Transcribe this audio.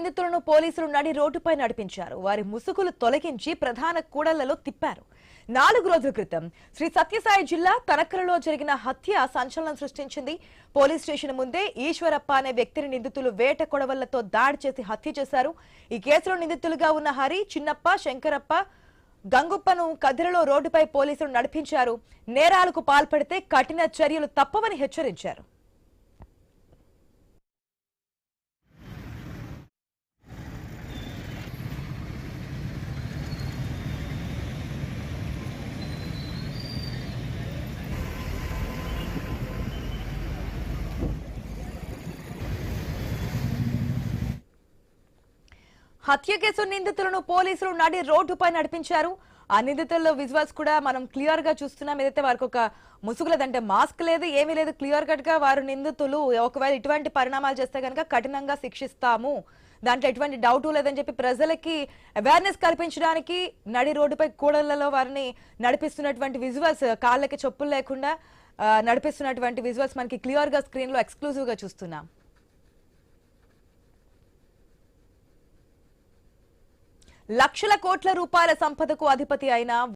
నిందితులను పోలీసులు నడి రోడ్డుపై నడిపించారు. వారి ముసుగులు తొలగించి ప్రధాన కూడళ్లలో తిప్పారు. 4 రోజుల క్రితం శ్రీ సత్యసాయి జిల్లా తనకలలో జరిగిన హత్య సంచలనం సృష్టించింది. పోలీస్ స్టేషన్ ముందే ఈశ్వరప్ప అనే వ్యక్తిని నిందితులు వేట కొడవళ్లతో దాడి చేసి హత్య చేశారు. ఈ కేసులో నిందితులుగా ఉన్న హరి, చిన్నప్ప, శంకరప్ప, గంగుప్పను కదిరలో రోడ్డుపై పోలీసులు నడిపించారు. నేరాలకు పాల్పడితే కఠిన చర్యలు తప్పవని హెచ్చరించారు. హత్య కేసు నిందితులను పోలీసులు నడి రోడ్డుపై నడిపించారు. ఆ నిందితుల విజువల్స్ కూడా మనం క్లియర్ గా చూస్తున్నాం. ఏదైతే వారికి ఒక ముసుగులేదంటే మాస్క్ లేదు, ఏమీ లేదు, క్లియర్ కట్ గా వారు నిందితులు ఒకవేళ ఇటువంటి పరిణామాలు చేస్తే కనుక కఠినంగా శిక్షిస్తాము, దాంట్లో ఎటువంటి డౌట్ లేదని చెప్పి ప్రజలకి అవేర్నెస్ కల్పించడానికి నడి రోడ్డుపై కూడళ్లలో వారిని నడిపిస్తున్నటువంటి విజువల్స్, కాళ్ళకి చెప్పులు లేకుండా నడిపిస్తున్నటువంటి విజువల్స్ మనకి క్లియర్ గా స్క్రీన్ లో ఎక్స్క్లూజివ్ గా చూస్తున్నాం. లక్షల కోట్ల రూపాయల సంపదకు అధిపతి అయిన